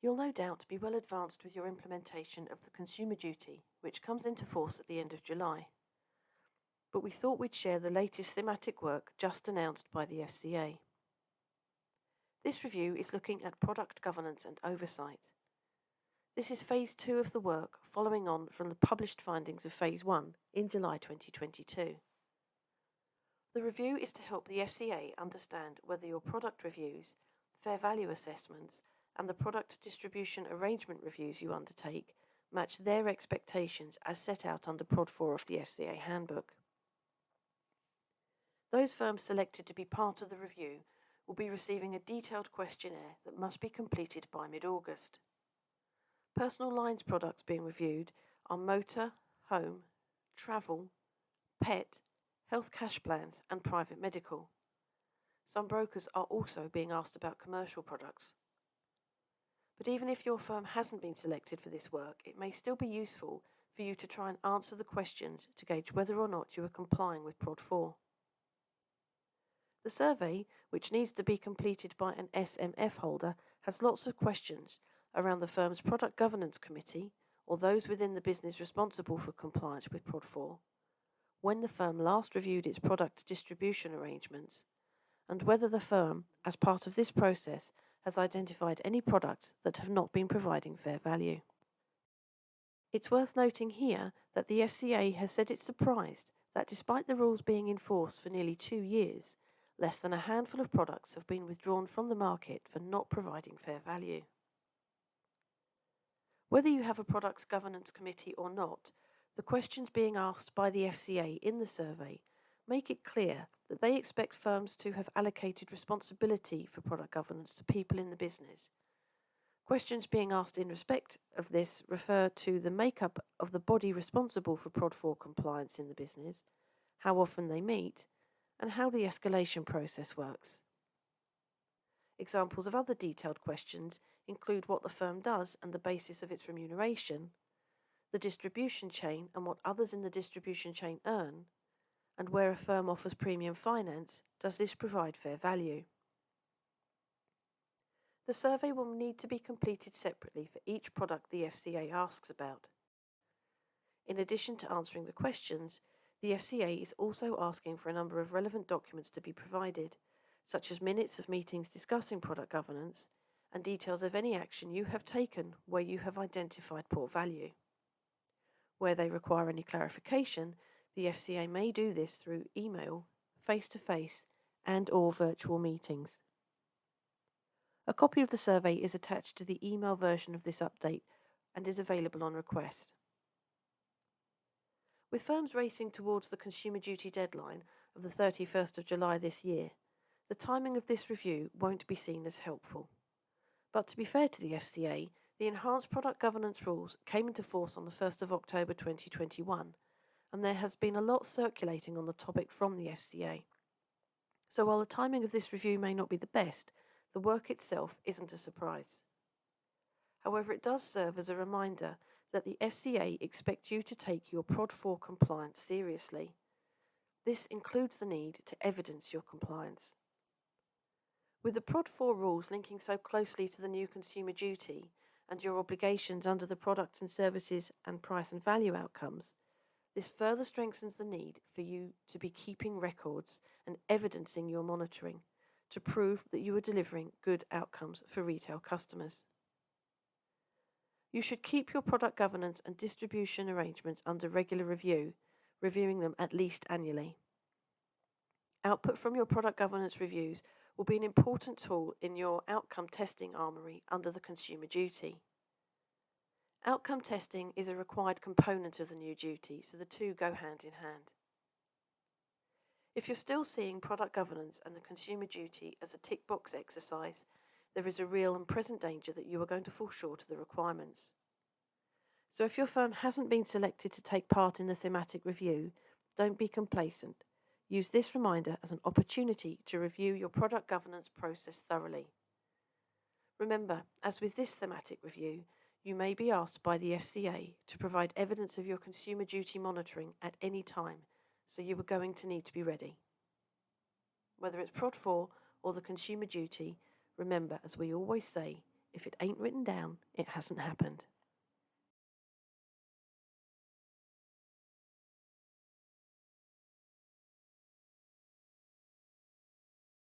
You'll no doubt be well advanced with your implementation of the Consumer Duty, which comes into force at the end of July. But we thought we'd share the latest thematic work just announced by the FCA. This review is looking at product governance and oversight. This is Phase 2 of the work following on from the published findings of Phase 1 in July 2022. The review is to help the FCA understand whether your product reviews, fair value assessments, and the product distribution arrangement reviews you undertake match their expectations as set out under Prod 4 of the FCA Handbook. Those firms selected to be part of the review will be receiving a detailed questionnaire that must be completed by mid-August. Personal lines products being reviewed are motor, home, travel, pet, health cash plans, and private medical. Some brokers are also being asked about commercial products. But even if your firm hasn't been selected for this work, it may still be useful for you to try and answer the questions to gauge whether or not you are complying with Prod 4. The survey, which needs to be completed by an SMF holder, has lots of questions around the firm's product governance committee, or those within the business responsible for compliance with Prod 4, when the firm last reviewed its product distribution arrangements, and whether the firm, as part of this process, has identified any products that have not been providing fair value. It's worth noting here that the FCA has said it's surprised that despite the rules being in force for nearly 2 years, less than a handful of products have been withdrawn from the market for not providing fair value. Whether you have a products governance committee or not, the questions being asked by the FCA in the survey make it clear that they expect firms to have allocated responsibility for product governance to people in the business. Questions being asked in respect of this refer to the makeup of the body responsible for Prod 4 compliance in the business, how often they meet, and how the escalation process works. Examples of other detailed questions include what the firm does and the basis of its remuneration, the distribution chain and what others in the distribution chain earn, and where a firm offers premium finance, does this provide fair value? The survey will need to be completed separately for each product the FCA asks about. In addition to answering the questions, the FCA is also asking for a number of relevant documents to be provided, such as minutes of meetings discussing product governance and details of any action you have taken where you have identified poor value. Where they require any clarification, the FCA may do this through email, face-to-face, and/or virtual meetings. A copy of the survey is attached to the email version of this update and is available on request. With firms racing towards the Consumer Duty deadline of the 31st of July this year, the timing of this review won't be seen as helpful. But to be fair to the FCA, the enhanced product governance rules came into force on the 1st of October 2021, and there has been a lot circulating on the topic from the FCA. So while the timing of this review may not be the best, the work itself isn't a surprise. However, it does serve as a reminder that the FCA expect you to take your Prod 4 compliance seriously. This includes the need to evidence your compliance. With the Prod 4 rules linking so closely to the new Consumer Duty and your obligations under the products and services and price and value outcomes, this further strengthens the need for you to be keeping records and evidencing your monitoring to prove that you are delivering good outcomes for retail customers. You should keep your product governance and distribution arrangements under regular review, reviewing them at least annually. Output from your product governance reviews will be an important tool in your outcome testing armoury under the Consumer Duty. Outcome testing is a required component of the new duty, so the two go hand in hand. If you're still seeing product governance and the Consumer Duty as a tick box exercise, there is a real and present danger that you are going to fall short of the requirements. So if your firm hasn't been selected to take part in the thematic review, don't be complacent. Use this reminder as an opportunity to review your product governance process thoroughly. Remember, as with this thematic review, you may be asked by the FCA to provide evidence of your Consumer Duty monitoring at any time, so you are going to need to be ready. Whether it's Prod 4 or the Consumer Duty, remember, as we always say, If it ain't written down, it hasn't happened.